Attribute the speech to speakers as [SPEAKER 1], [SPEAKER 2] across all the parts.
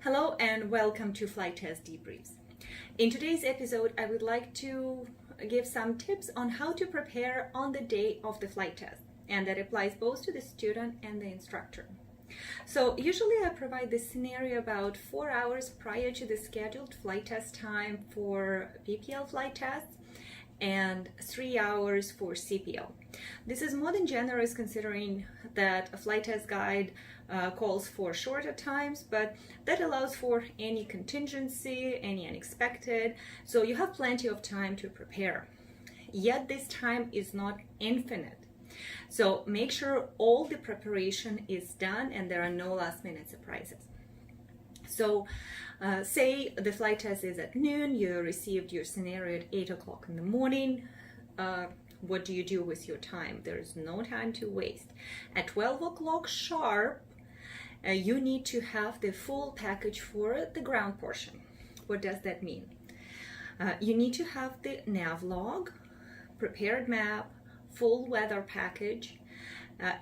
[SPEAKER 1] Hello and welcome to Flight Test Debriefs. In today's episode, I would like to give some tips on how to prepare on the day of the flight test, and that applies both to the student and the instructor. So usually I provide this scenario about 4 hours prior to the scheduled flight test time for PPL flight tests and 3 hours for CPL. This is more than generous considering that a flight test guide calls for shorter times, but that allows for any contingency, any unexpected, so you have plenty of time to prepare. Yet this time is not infinite. So make sure all the preparation is done and there are no last minute surprises. So say the flight test is at noon, you received your scenario at 8 o'clock in the morning. What do you do with your time? There is no time to waste. At 12 o'clock sharp, you need to have the full package for the ground portion. What does that mean? You need to have the nav log, prepared map, full weather package,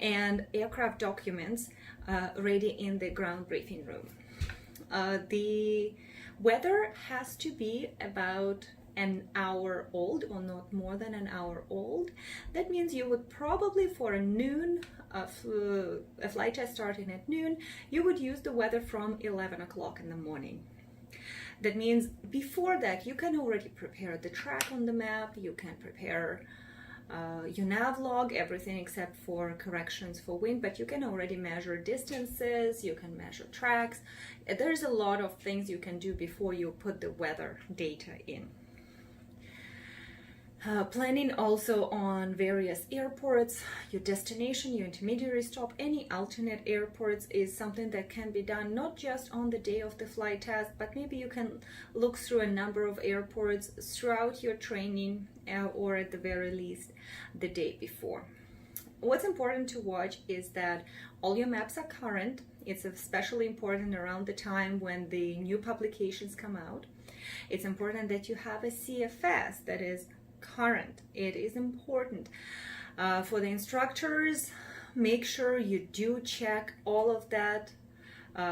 [SPEAKER 1] and aircraft documents ready in the ground briefing room. The weather has to be about an hour old or not more than an hour old. That means you would probably for a noon, a flight test starting at noon, you would use the weather from 11 o'clock in the morning. That means before that you can already prepare the track on the map, you can prepare your nav log, everything except for corrections for wind, but you can already measure distances, you can measure tracks. There's a lot of things you can do before you put the weather data in. Planning also on various airports, your destination, your intermediary stop, any alternate airports is something that can be done not just on the day of the flight test, but maybe you can look through a number of airports throughout your training or at the very least the day before. What's important to watch is that all your maps are current. It's especially important around the time when the new publications come out. It's important that you have a CFS that is current. It is important for the instructors. Make sure you do check all of that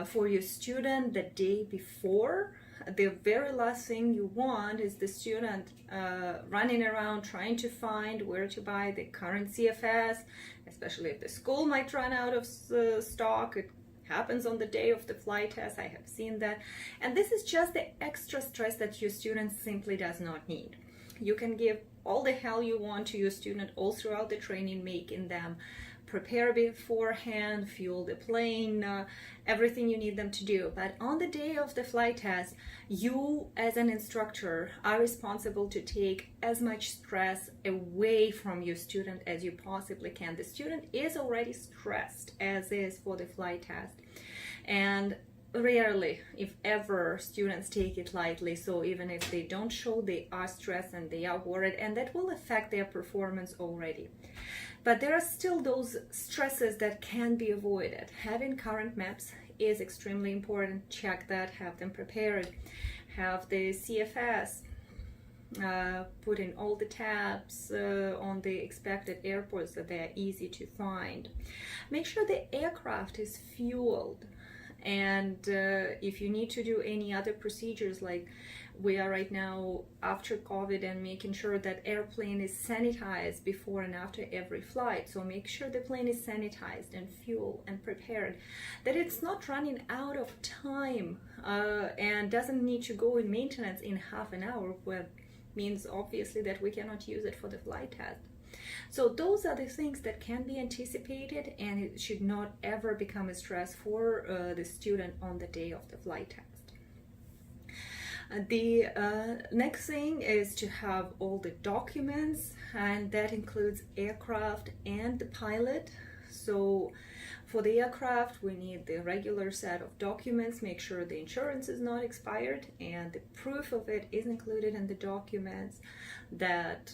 [SPEAKER 1] for your student the day before. The very last thing you want is the student running around trying to find where to buy the current CFS, especially if the school might run out of stock. It happens on the day of the flight test. I have seen that, and this is just the extra stress that your student simply does not need. You can give all the hell you want to your student all throughout the training, making them prepare beforehand, fuel the plane, everything you need them to do. But on the day of the flight test, you as an instructor are responsible to take as much stress away from your student as you possibly can. The student is already stressed as is for the flight test. And rarely, if ever, students take it lightly. So even if they don't show, they are stressed and they are worried, and that will affect their performance already. But there are still those stresses that can be avoided. Having current maps is extremely important. Check that, have them prepared, have the CFS, put in all the tabs on the expected airports so they are easy to find. Make sure the aircraft is fueled. And if you need to do any other procedures, like we are right now after COVID, and making sure that airplane is sanitized before and after every flight. So make sure the plane is sanitized and fuel and prepared, that it's not running out of time and doesn't need to go in maintenance in half an hour, which means obviously that we cannot use it for the flight test. So those are the things that can be anticipated, and it should not ever become a stress for the student on the day of the flight test. The next thing is to have all the documents, and that includes aircraft and the pilot. So for the aircraft, we need the regular set of documents. Make sure the insurance is not expired and the proof of it is included in the documents, that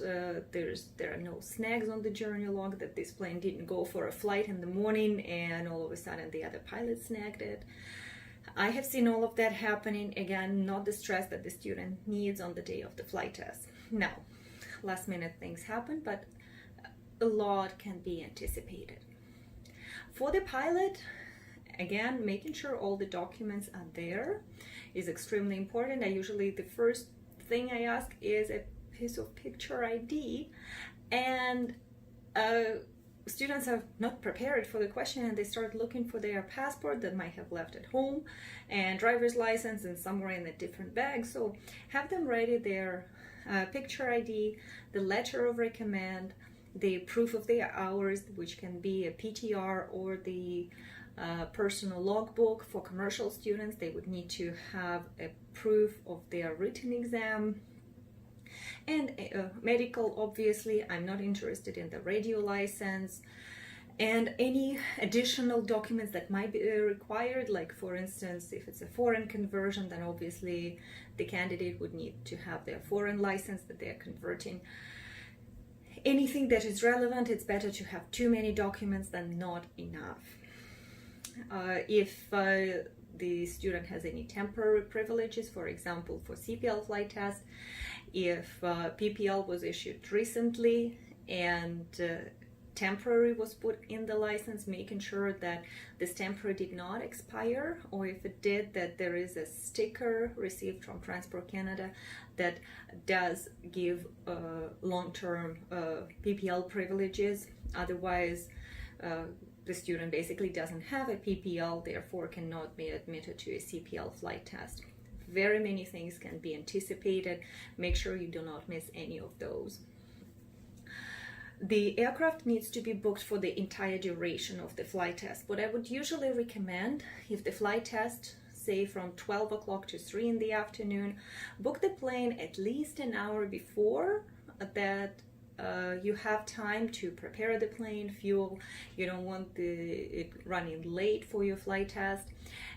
[SPEAKER 1] there are no snags on the journey log, that this plane didn't go for a flight in the morning and all of a sudden the other pilot snagged it. I have seen all of that happening. Again, not the stress that the student needs on the day of the flight test. Now, last minute things happen, but a lot can be anticipated. For the pilot, Again, making sure all the documents are there is extremely important. I usually, the first thing I ask is a piece of picture ID, and students are not prepared for the question, and they start looking for their passport that might have left at home, and driver's license, and somewhere in a different bag. So have them ready their picture ID, the letter of recommend, the proof of their hours, which can be a PTR or the personal logbook. For commercial students, they would need to have a proof of their written exam. And medical, obviously, I'm not interested in the radio license. And any additional documents that might be required, like for instance, if it's a foreign conversion, then obviously the candidate would need to have their foreign license that they're converting. Anything that is relevant, it's better to have too many documents than not enough. If the student has any temporary privileges, for example, for CPL flight test, if PPL was issued recently and temporary was put in the license, making sure that this temporary did not expire, or if it did, that there is a sticker received from Transport Canada that does give long-term PPL privileges. Otherwise, the student basically doesn't have a PPL, therefore cannot be admitted to a CPL flight test. Very many things can be anticipated. Make sure you do not miss any of those. The aircraft needs to be booked for the entire duration of the flight test. What I would usually recommend, if the flight test, say from 12 o'clock to 3 in the afternoon, book the plane at least an hour before that. You have time to prepare the plane, fuel. You don't want it running late for your flight test.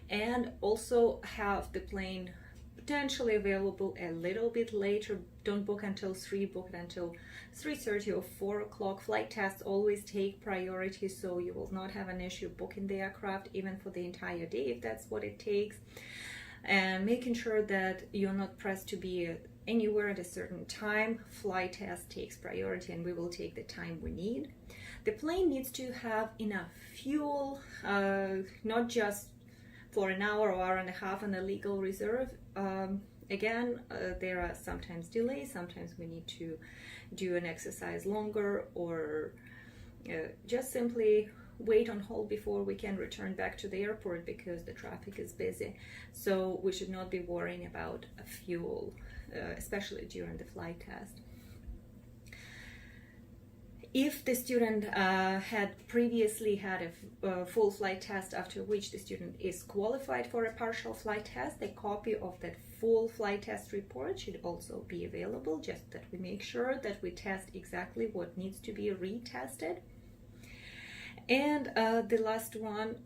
[SPEAKER 1] And also have the plane potentially available a little bit later. Don't book until 3, book it until 3:30 or 4 o'clock. Flight tests always take priority, so you will not have an issue booking the aircraft even for the entire day if that's what it takes. And making sure that you're not pressed to be anywhere at a certain time. Flight test takes priority, and we will take the time we need. The plane needs to have enough fuel, not just for an hour or hour and a half on a legal reserve. Again, there are sometimes delays, sometimes we need to do an exercise longer, or just simply wait on hold before we can return back to the airport because the traffic is busy. So we should not be worrying about fuel, especially during the flight test. If the student had previously had a full flight test after which the student is qualified for a partial flight test, a copy of that full flight test report should also be available, just that we make sure that we test exactly what needs to be retested. And the last one,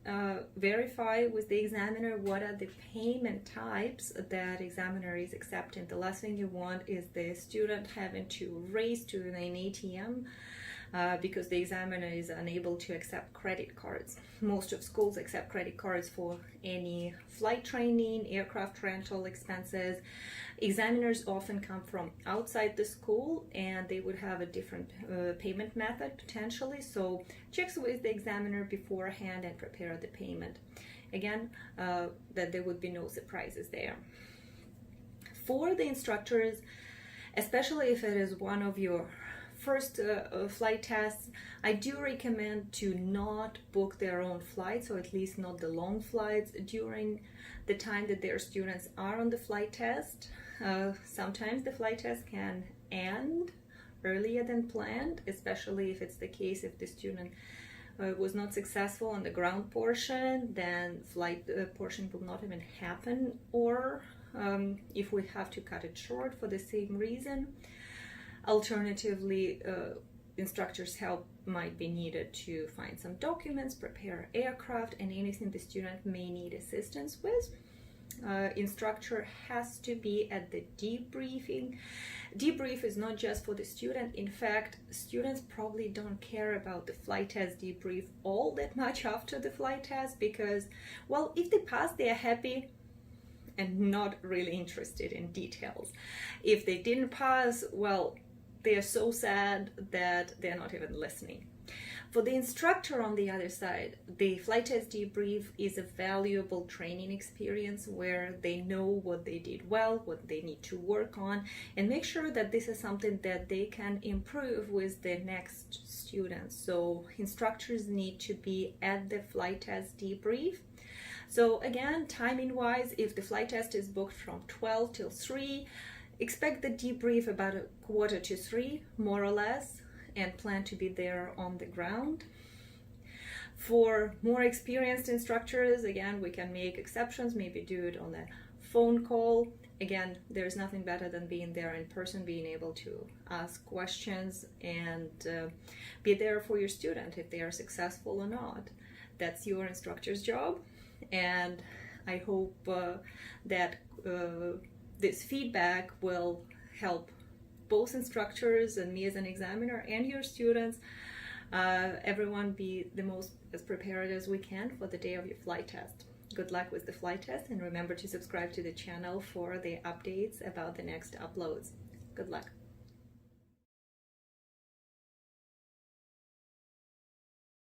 [SPEAKER 1] verify with the examiner what are the payment types that examiner is accepting. The last thing you want is the student having to race to an ATM because the examiner is unable to accept credit cards. Most of schools accept credit cards for any flight training, aircraft rental expenses. Examiners often come from outside the school and they would have a different payment method potentially, so check with the examiner beforehand and prepare the payment. Again, that there would be no surprises there. For the instructors, especially if it is one of your first flight tests, I do recommend to not book their own flights, or at least not the long flights, during the time that their students are on the flight test. Sometimes the flight test can end earlier than planned, especially if it's the case if the student was not successful on the ground portion, then flight portion will not even happen, or if we have to cut it short for the same reason. Alternatively, instructor's help might be needed to find some documents, prepare aircraft, and anything the student may need assistance with. Instructor has to be at the debriefing. Debrief is not just for the student. In fact, students probably don't care about the flight test debrief all that much after the flight test because, well, if they pass, they are happy and not really interested in details. If they didn't pass, well, they are so sad that they're not even listening. For the instructor on the other side, the flight test debrief is a valuable training experience where they know what they did well, what they need to work on, and make sure that this is something that they can improve with the next students. So instructors need to be at the flight test debrief. So again, timing wise, if the flight test is booked from 12 till 3, expect the debrief about 2:45, more or less, and plan to be there on the ground. For more experienced instructors, again, we can make exceptions, maybe do it on a phone call. Again, there's nothing better than being there in person, being able to ask questions and be there for your student if they are successful or not. That's your instructor's job, and I hope that this feedback will help both instructors and me as an examiner and your students, everyone be the most as prepared as we can for the day of your flight test. Good luck with the flight test, and remember to subscribe to the channel for the updates about the next uploads. Good luck.